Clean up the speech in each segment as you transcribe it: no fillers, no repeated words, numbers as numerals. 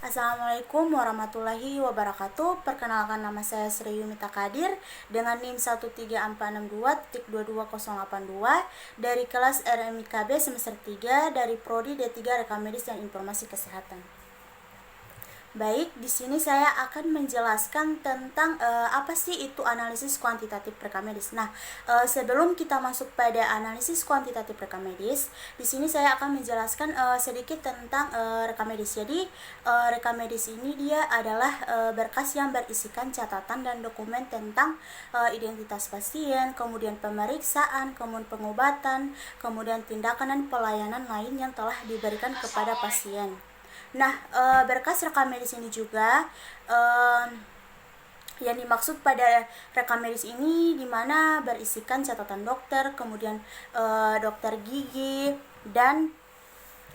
Assalamualaikum warahmatullahi wabarakatuh. Perkenalkan, nama saya Sri Yumita Kadir dengan NIM 13462.22082 dari kelas RMIKB semester 3 dari Prodi D3 Rekam Medis dan Informasi Kesehatan. Baik, di sini saya akan menjelaskan tentang apa sih itu analisis kuantitatif rekam medis. Nah, sebelum kita masuk pada analisis kuantitatif rekam medis, di sini saya akan menjelaskan sedikit tentang rekam medis. Jadi, rekam medis ini dia adalah berkas yang berisikan catatan dan dokumen tentang identitas pasien, kemudian pemeriksaan, kemudian pengobatan, kemudian tindakan dan pelayanan lain yang telah diberikan kepada pasien. Nah, berkas rekam medis ini juga yang dimaksud pada rekam medis ini di mana berisikan catatan dokter, kemudian dokter gigi dan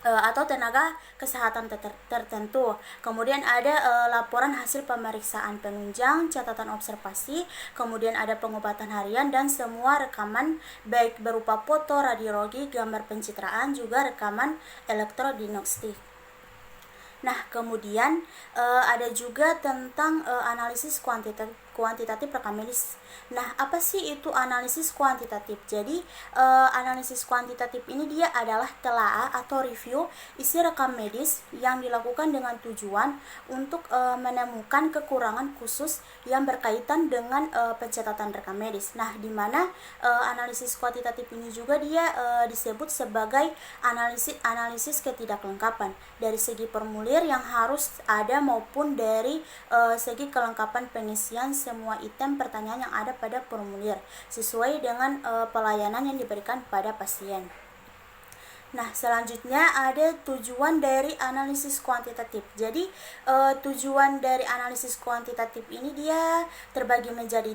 atau tenaga kesehatan tertentu. Kemudian ada laporan hasil pemeriksaan penunjang, catatan observasi, kemudian ada pengobatan harian dan semua rekaman baik berupa foto, radiologi, gambar pencitraan, juga rekaman elektrodiagnostik. Nah, kemudian ada juga tentang analisis kuantitatif rekam medis. Nah, apa sih itu analisis kuantitatif? Jadi, analisis kuantitatif ini dia adalah telaah atau review isi rekam medis yang dilakukan dengan tujuan untuk menemukan kekurangan khusus yang berkaitan dengan pencatatan rekam medis. Nah, di mana analisis kuantitatif ini juga dia disebut sebagai analisis ketidaklengkapan dari segi formulir yang harus ada maupun dari segi kelengkapan pengisian semua item pertanyaan yang ada pada formulir sesuai dengan pelayanan yang diberikan pada pasien. Nah, selanjutnya ada tujuan dari analisis kuantitatif. Jadi, tujuan dari analisis kuantitatif ini dia terbagi menjadi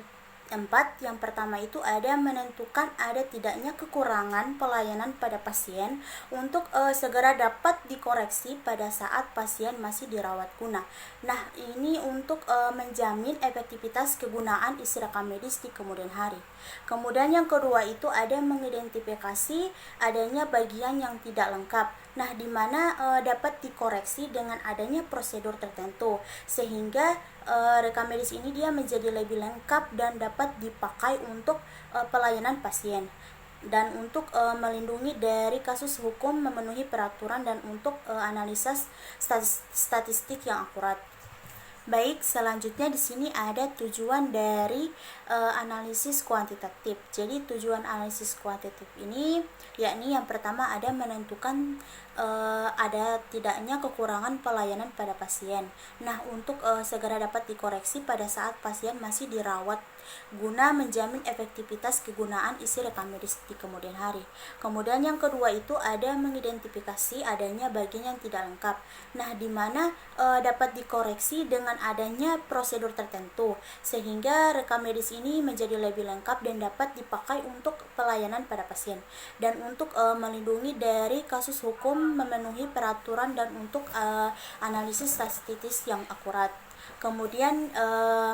4. Yang pertama itu ada menentukan ada tidaknya kekurangan pelayanan pada pasien untuk segera dapat dikoreksi pada saat pasien masih dirawat guna. Nah, ini untuk menjamin efektivitas kegunaan isi rekam medis di kemudian hari. Kemudian yang kedua itu ada mengidentifikasi adanya bagian yang tidak lengkap. Nah, di mana dapat dikoreksi dengan adanya prosedur tertentu sehingga rekam medis ini dia menjadi lebih lengkap dan dapat dipakai untuk pelayanan pasien dan untuk melindungi dari kasus hukum memenuhi peraturan dan untuk analisa statistik yang akurat. Baik, selanjutnya di sini ada tujuan dari analisis kuantitatif. Jadi tujuan analisis kuantitatif ini yakni yang pertama ada menentukan ada tidaknya kekurangan pelayanan pada pasien. Nah, untuk segera dapat dikoreksi pada saat pasien masih dirawat guna menjamin efektivitas kegunaan isi rekam medis di kemudian hari. Kemudian yang kedua itu ada mengidentifikasi adanya bagian yang tidak lengkap. Nah, di mana dapat dikoreksi dengan adanya prosedur tertentu sehingga rekam medis ini menjadi lebih lengkap dan dapat dipakai untuk pelayanan pada pasien dan untuk melindungi dari kasus hukum memenuhi peraturan dan untuk analisis statistik yang akurat. Kemudian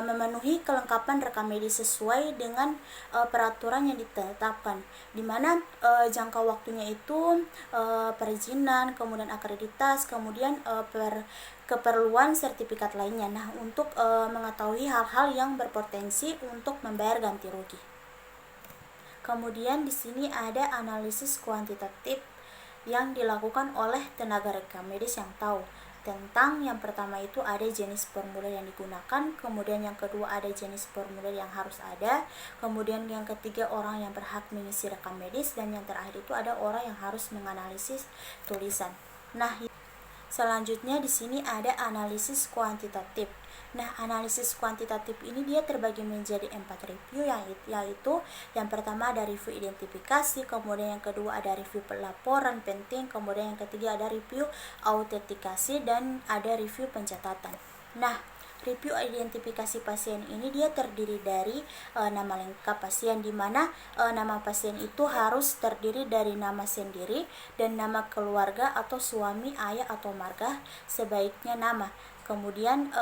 memenuhi kelengkapan rekam medis sesuai dengan peraturan yang ditetapkan, di mana jangka waktunya itu perizinan, kemudian akreditas, kemudian keperluan sertifikat lainnya. Nah, untuk mengetahui hal-hal yang berpotensi untuk membayar ganti rugi. Kemudian di sini ada analisis kuantitatif yang dilakukan oleh tenaga rekam medis yang tahu tentang yang pertama itu ada jenis formulir yang digunakan, kemudian yang kedua ada jenis formulir yang harus ada, kemudian yang ketiga orang yang berhak mengisi rekam medis, dan yang terakhir itu ada orang yang harus menganalisis tulisan. Nah, selanjutnya di sini ada analisis kuantitatif. Nah, analisis kuantitatif ini dia terbagi menjadi 4 review yaitu yang pertama ada review identifikasi, kemudian yang kedua ada review pelaporan penting, kemudian yang ketiga ada review autentikasi dan ada review pencatatan. Nah, review identifikasi pasien ini dia terdiri dari nama lengkap pasien, di mana nama pasien itu harus terdiri dari nama sendiri dan nama keluarga atau suami, ayah atau marga sebaiknya nama. Kemudian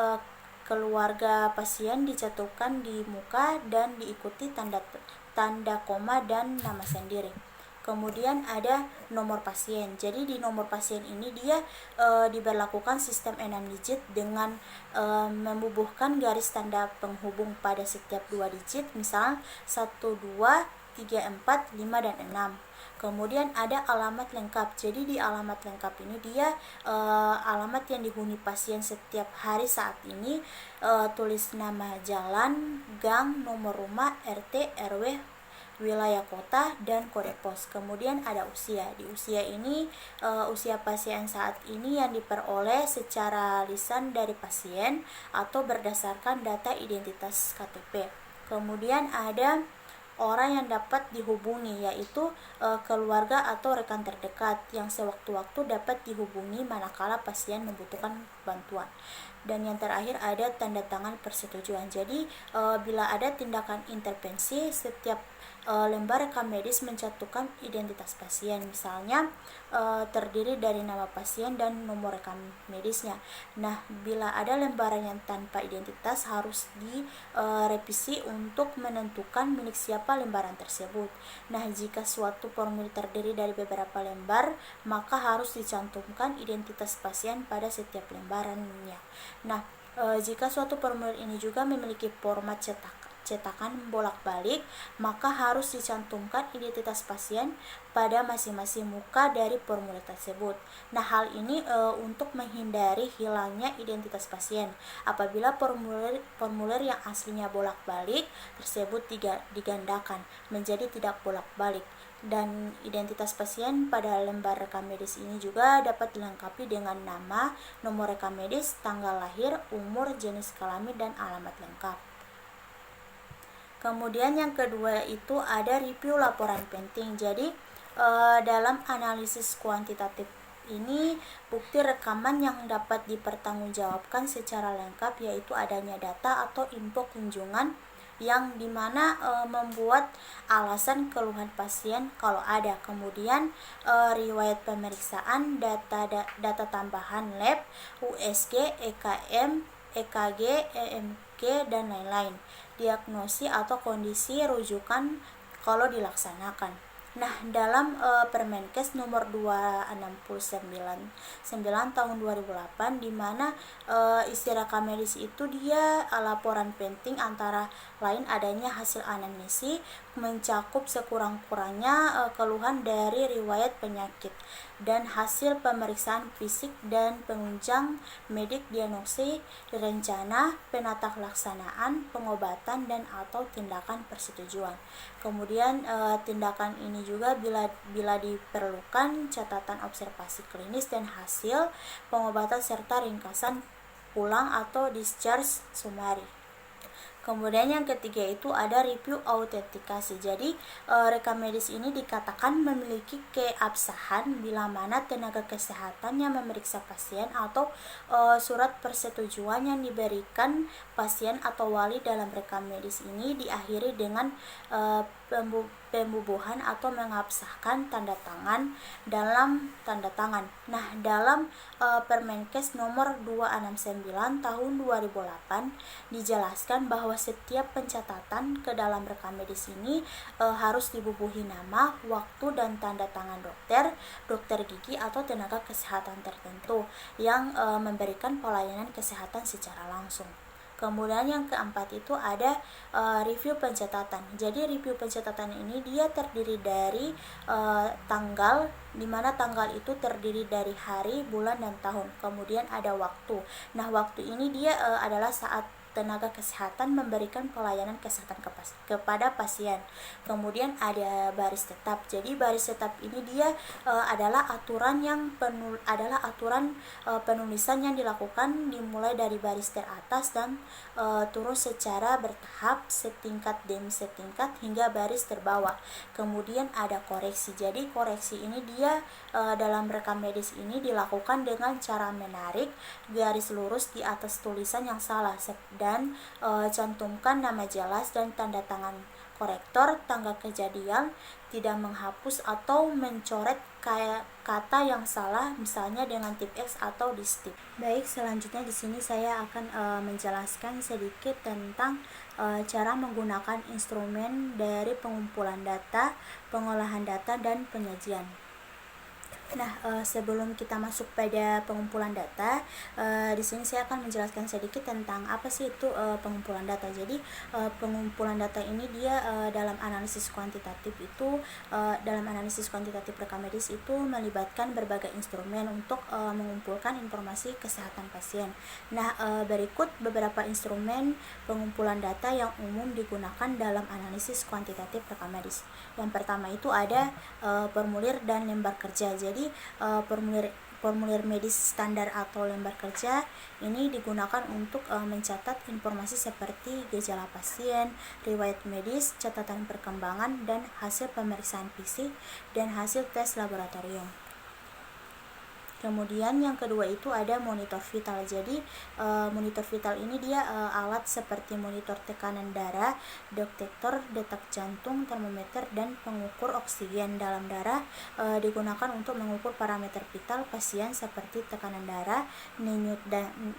keluarga pasien dicantumkan di muka dan diikuti tanda koma dan nama sendiri. Kemudian ada nomor pasien. Jadi di nomor pasien ini dia diberlakukan sistem 6 digit dengan membubuhkan garis tanda penghubung pada setiap 2 digit, misal 1, 2, 3, 4, 5, dan 6. Kemudian ada alamat lengkap. Jadi di alamat lengkap ini dia alamat yang dihuni pasien setiap hari saat ini, tulis nama jalan, gang, nomor rumah, RT, RW, wilayah kota, dan kode pos. Kemudian ada usia. Di usia ini usia pasien saat ini yang diperoleh secara lisan dari pasien atau berdasarkan data identitas KTP. Kemudian ada orang yang dapat dihubungi, yaitu keluarga atau rekan terdekat yang sewaktu-waktu dapat dihubungi manakala pasien membutuhkan bantuan. Dan yang terakhir ada tanda tangan persetujuan. Jadi bila ada tindakan intervensi, setiap lembar rekam medis mencantumkan identitas pasien, misalnya terdiri dari nama pasien dan nomor rekam medisnya. Nah, bila ada lembaran yang tanpa identitas, harus direvisi untuk menentukan milik siapa lembaran tersebut. Nah, jika suatu formulir terdiri dari beberapa lembar, maka harus dicantumkan identitas pasien pada setiap lembarannya. Nah, jika suatu formulir ini juga memiliki format cetakan bolak-balik, maka harus dicantumkan identitas pasien pada masing-masing muka dari formulir tersebut. Nah, hal ini untuk menghindari hilangnya identitas pasien. Apabila formulir yang aslinya bolak-balik tersebut digandakan menjadi tidak bolak-balik. Dan identitas pasien pada lembar rekam medis ini juga dapat dilengkapi dengan nama, nomor rekam medis, tanggal lahir, umur, jenis kelamin, dan alamat lengkap. Kemudian yang kedua itu ada review laporan penting. Jadi dalam analisis kuantitatif ini, bukti rekaman yang dapat dipertanggungjawabkan secara lengkap yaitu adanya data atau info kunjungan yang dimana membuat alasan keluhan pasien kalau ada. Kemudian riwayat pemeriksaan, data tambahan lab, USG, EKM, EKG, EMG, dan lain-lain. Diagnosi atau kondisi rujukan kalau dilaksanakan. Nah, dalam Permenkes nomor 269 tahun 2008, di mana isi rekam medis itu dia laporan penting antara lain adanya hasil anamnesi mencakup sekurang-kurangnya keluhan dari riwayat penyakit dan hasil pemeriksaan fisik dan penunjang medik, diagnosis, rencana, penata laksanaan, pengobatan, dan atau tindakan persetujuan. Kemudian tindakan ini juga bila diperlukan catatan observasi klinis dan hasil pengobatan serta ringkasan pulang atau discharge summary. Kemudian yang ketiga itu ada review autentikasi. Jadi rekam medis ini dikatakan memiliki keabsahan bila mana tenaga kesehatan yang memeriksa pasien atau surat persetujuan yang diberikan pasien atau wali dalam rekam medis ini diakhiri dengan pembubuhan atau mengabsahkan tanda tangan dalam tanda tangan. Nah, dalam Permenkes nomor 269 tahun 2008 dijelaskan bahwa setiap pencatatan ke dalam rekam medis ini harus dibubuhi nama, waktu, dan tanda tangan dokter gigi atau tenaga kesehatan tertentu yang memberikan pelayanan kesehatan secara langsung. Kemudian yang keempat itu ada review pencatatan. Jadi review pencatatan ini dia terdiri dari tanggal, di mana tanggal itu terdiri dari hari, bulan, dan tahun. Kemudian ada waktu. Nah, waktu ini dia adalah saat tenaga kesehatan memberikan pelayanan kesehatan kepada pasien. Kemudian ada baris tetap. Jadi baris tetap ini dia adalah aturan penulisan yang dilakukan dimulai dari baris teratas dan turun secara bertahap setingkat demi setingkat hingga baris terbawah. Kemudian ada koreksi. Jadi koreksi ini dia dalam rekam medis ini dilakukan dengan cara menarik garis lurus di atas tulisan yang salah dan cantumkan nama jelas dan tanda tangan korektor tanggal kejadian, tidak menghapus atau mencoret kata yang salah, misalnya dengan tip X atau distip. Baik, selanjutnya di sini saya akan menjelaskan sedikit tentang cara menggunakan instrumen dari pengumpulan data, pengolahan data, dan penyajian. Nah, sebelum kita masuk pada pengumpulan data, di sini saya akan menjelaskan sedikit tentang apa sih itu pengumpulan data. Jadi, pengumpulan data ini dia dalam analisis kuantitatif itu, dalam analisis kuantitatif rekam medis itu melibatkan berbagai instrumen untuk mengumpulkan informasi kesehatan pasien. Nah, berikut beberapa instrumen pengumpulan data yang umum digunakan dalam analisis kuantitatif rekam medis. Yang pertama itu ada formulir dan lembar kerja. Jadi formulir medis standar atau lembar kerja ini digunakan untuk mencatat informasi seperti gejala pasien, riwayat medis, catatan perkembangan, dan hasil pemeriksaan fisik dan hasil tes laboratorium. Kemudian yang kedua itu ada monitor vital. Jadi monitor vital ini dia alat seperti monitor tekanan darah, detektor detak jantung, termometer, dan pengukur oksigen dalam darah, digunakan untuk mengukur parameter vital pasien seperti tekanan darah,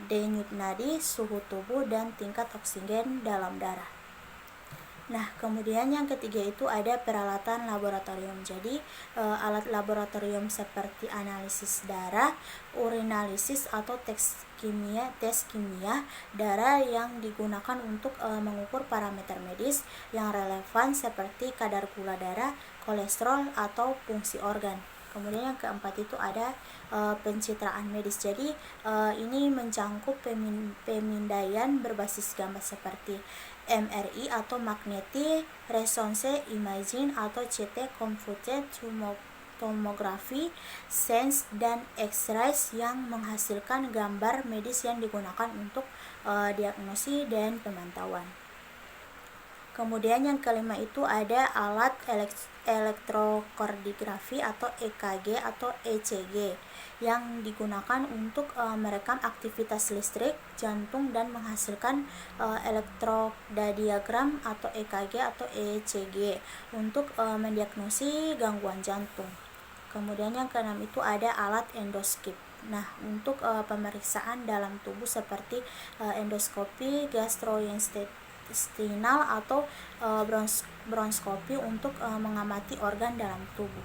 denyut nadi, suhu tubuh, dan tingkat oksigen dalam darah. Nah, kemudian yang ketiga itu ada peralatan laboratorium. Jadi, alat laboratorium seperti analisis darah, urinalisis, atau tes kimia darah yang digunakan untuk mengukur parameter medis yang relevan seperti kadar gula darah, kolesterol, atau fungsi organ. Kemudian yang keempat itu ada pencitraan medis. Jadi ini mencangkup pemindaian berbasis gambar seperti MRI atau magnetic resonance imaging atau CT computed tomografi, SENS, dan X-rays yang menghasilkan gambar medis yang digunakan untuk diagnosis dan pemantauan. Kemudian yang kelima itu ada alat elektrokardiografi atau EKG atau ECG yang digunakan untuk merekam aktivitas listrik jantung dan menghasilkan elektrokardiogram atau EKG atau ECG untuk mendiagnosis gangguan jantung. Kemudian yang keenam itu ada alat endoskop. Nah, untuk pemeriksaan dalam tubuh seperti endoskopi gastrointestinal atau bronkoskopi untuk mengamati organ dalam tubuh.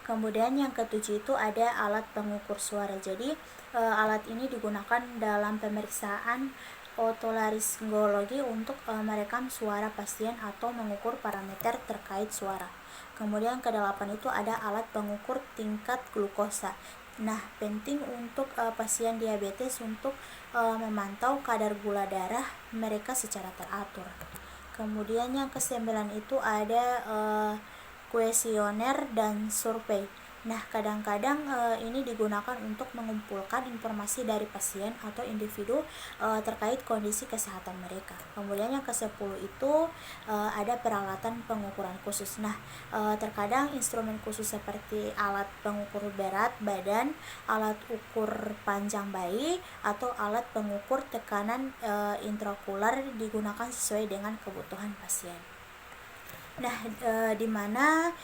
Kemudian yang ketujuh itu ada alat pengukur suara. Jadi alat ini digunakan dalam pemeriksaan otolaryngologi untuk merekam suara pasien atau mengukur parameter terkait suara. Kemudian kedelapan itu ada alat pengukur tingkat glukosa. Nah, penting untuk pasien diabetes untuk memantau kadar gula darah mereka secara teratur. Kemudian yang kesembilan itu ada kuesioner dan survei. Nah, kadang-kadang ini digunakan untuk mengumpulkan informasi dari pasien atau individu terkait kondisi kesehatan mereka. Kemudian yang ke-10 itu ada peralatan pengukuran khusus. Nah, terkadang instrumen khusus seperti alat pengukur berat badan, alat ukur panjang bayi, atau alat pengukur tekanan intraokular digunakan sesuai dengan kebutuhan pasien. Nah, di mana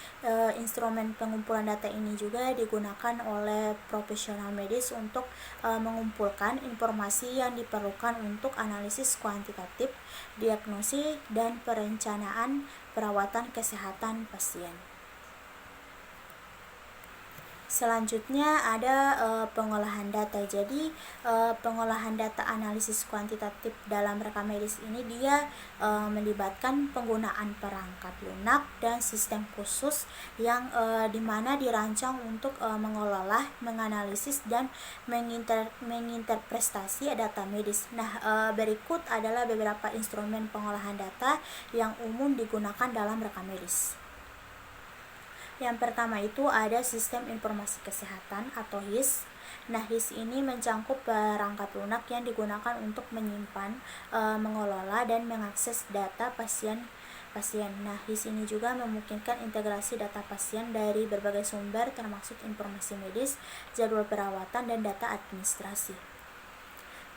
instrumen pengumpulan data ini juga digunakan oleh profesional medis untuk mengumpulkan informasi yang diperlukan untuk analisis kuantitatif, diagnosis, dan perencanaan perawatan kesehatan pasien. Selanjutnya ada pengolahan data. Jadi pengolahan data analisis kuantitatif dalam rekam medis ini dia melibatkan penggunaan perangkat lunak dan sistem khusus yang dimana dirancang untuk mengelola, menganalisis, dan menginterpretasi data medis. Nah, berikut adalah beberapa instrumen pengolahan data yang umum digunakan dalam rekam medis. Yang pertama itu ada sistem informasi kesehatan atau HIS. Nah, HIS ini mencangkup perangkat lunak yang digunakan untuk menyimpan, mengelola, dan mengakses data pasien. Nah, HIS ini juga memungkinkan integrasi data pasien dari berbagai sumber termasuk informasi medis, jadwal perawatan, dan data administrasi.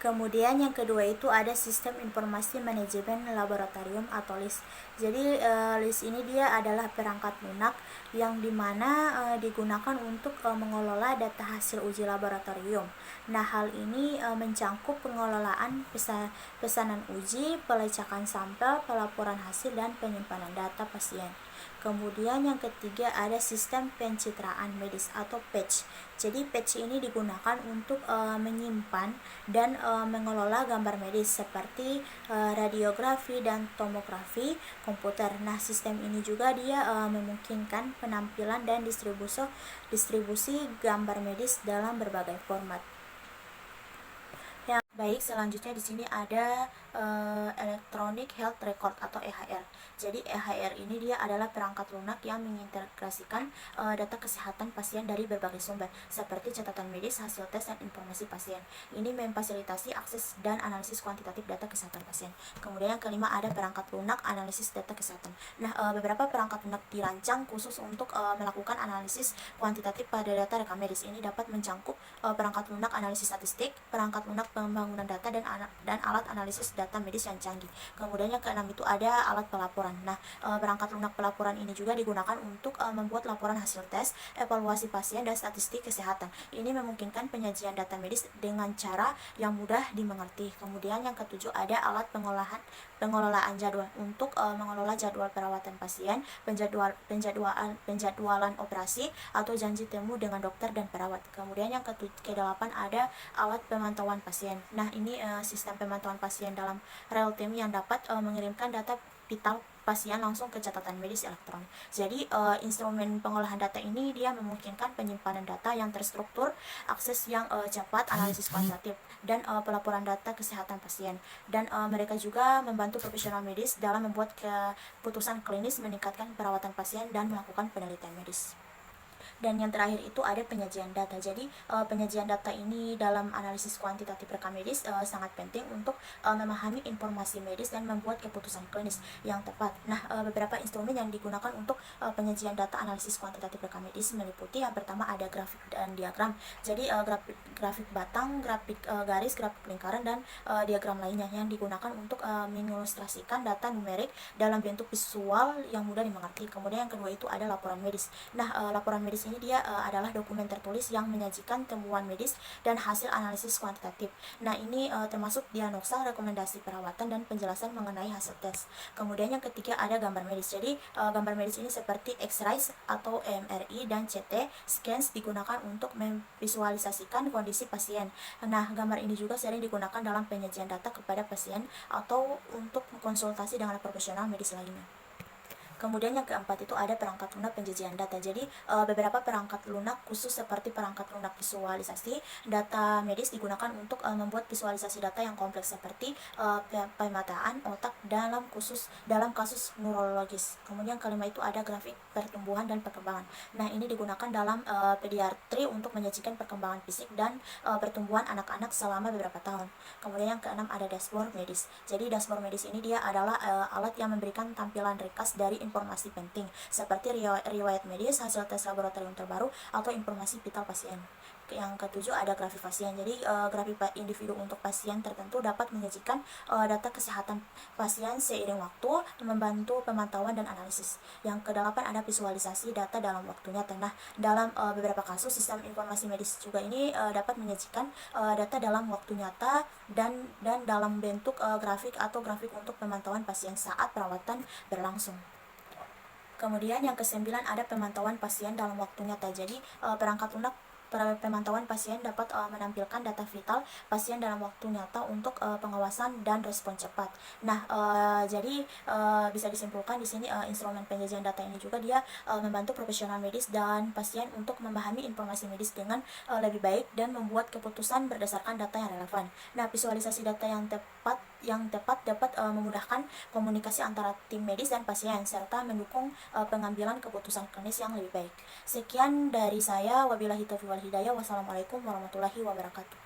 Kemudian yang kedua itu ada sistem informasi manajemen laboratorium atau LIS. Jadi LIS ini dia adalah perangkat lunak yang dimana digunakan untuk mengelola data hasil uji laboratorium. Nah, hal ini mencangkup pengelolaan pesanan uji, pelacakan sampel, pelaporan hasil, dan penyimpanan data pasien. Kemudian yang ketiga ada sistem pencitraan medis atau patch. Jadi patch ini digunakan untuk menyimpan dan mengelola gambar medis seperti radiografi dan tomografi komputer. Nah, sistem ini juga dia memungkinkan penampilan dan distribusi gambar medis dalam berbagai format. Yang baik, selanjutnya di sini ada Electronic Health Record atau EHR. Jadi EHR ini dia adalah perangkat lunak yang mengintegrasikan data kesehatan pasien dari berbagai sumber seperti catatan medis, hasil tes, dan informasi pasien. Ini memfasilitasi akses dan analisis kuantitatif data kesehatan pasien. Kemudian yang kelima ada perangkat lunak analisis data kesehatan. Nah, beberapa perangkat lunak dirancang khusus untuk melakukan analisis kuantitatif pada data rekam medis. Ini dapat mencangkup perangkat lunak analisis statistik, perangkat lunak pembangunan data, dan alat analisis data medis yang canggih. Kemudian yang keenam itu ada alat pelaporan. Nah, perangkat lunak pelaporan ini juga digunakan untuk membuat laporan hasil tes, evaluasi pasien, dan statistik kesehatan. Ini memungkinkan penyajian data medis dengan cara yang mudah dimengerti. Kemudian yang ketujuh ada alat pengelolaan jadwal untuk mengelola jadwal perawatan pasien, penjadwalan operasi atau janji temu dengan dokter dan perawat. Kemudian yang ke-8 ada alat pemantauan pasien. Nah, ini sistem pemantauan pasien dalam real time yang dapat mengirimkan data vital pasien langsung ke catatan medis elektronik. Jadi instrumen pengolahan data ini dia memungkinkan penyimpanan data yang terstruktur, akses yang cepat, analisis kuantitatif, dan pelaporan data kesehatan pasien. Dan mereka juga membantu profesional medis dalam membuat keputusan klinis, meningkatkan perawatan pasien, dan melakukan penelitian medis. Dan yang terakhir itu ada penyajian data. Jadi penyajian data ini dalam analisis kuantitatif rekam medis sangat penting untuk memahami informasi medis dan membuat keputusan klinis yang tepat. Nah, beberapa instrumen yang digunakan untuk penyajian data analisis kuantitatif rekam medis meliputi yang pertama ada grafik dan diagram. Jadi grafik batang, grafik garis, grafik lingkaran, dan diagram lainnya yang digunakan untuk mengilustrasikan data numerik dalam bentuk visual yang mudah dimengerti. Kemudian yang kedua itu ada laporan medis. Nah, laporan medis ini dia adalah dokumen tertulis yang menyajikan temuan medis dan hasil analisis kuantitatif. Nah, ini termasuk diagnosa, rekomendasi perawatan, dan penjelasan mengenai hasil tes. Kemudian yang ketiga ada gambar medis. Jadi gambar medis ini seperti X-ray atau MRI dan CT scans digunakan untuk memvisualisasikan kondisi pasien. Nah, gambar ini juga sering digunakan dalam penyajian data kepada pasien atau untuk konsultasi dengan profesional medis lainnya. Kemudian yang keempat itu ada perangkat lunak penjajian data. Jadi beberapa perangkat lunak khusus seperti perangkat lunak visualisasi data medis digunakan untuk membuat visualisasi data yang kompleks seperti pemetaan otak dalam kasus neurologis. Kemudian kelima itu ada grafik pertumbuhan dan perkembangan. Nah, ini digunakan dalam pediatri untuk menyajikan perkembangan fisik dan pertumbuhan anak-anak selama beberapa tahun. Kemudian yang keenam ada dashboard medis. Jadi dashboard medis ini dia adalah alat yang memberikan tampilan ringkas dari informasi penting seperti riwayat medis, hasil tes laboratorium terbaru, atau informasi vital pasien. Yang ketujuh ada grafik pasien. Jadi grafik individu untuk pasien tertentu dapat menyajikan data kesehatan pasien seiring waktu, membantu pemantauan dan analisis. Yang kedelapan ada visualisasi data dalam waktu nyata. Nah, dalam beberapa kasus sistem informasi medis juga ini dapat menyajikan data dalam waktu nyata dan dalam bentuk grafik atau grafik untuk pemantauan pasien saat perawatan berlangsung. Kemudian yang kesembilan ada pemantauan pasien dalam waktu nyata. Jadi perangkat lunak pemantauan pasien dapat menampilkan data vital pasien dalam waktu nyata untuk pengawasan dan respon cepat. Nah, jadi bisa disimpulkan di sini instrumen penyajian data ini juga dia membantu profesional medis dan pasien untuk memahami informasi medis dengan lebih baik dan membuat keputusan berdasarkan data yang relevan. Nah, visualisasi data yang tepat dapat memudahkan komunikasi antara tim medis dan pasien serta mendukung pengambilan keputusan klinis yang lebih baik. Sekian dari saya, wabillahi taufiq wal hidayah. Wassalamualaikum warahmatullahi wabarakatuh.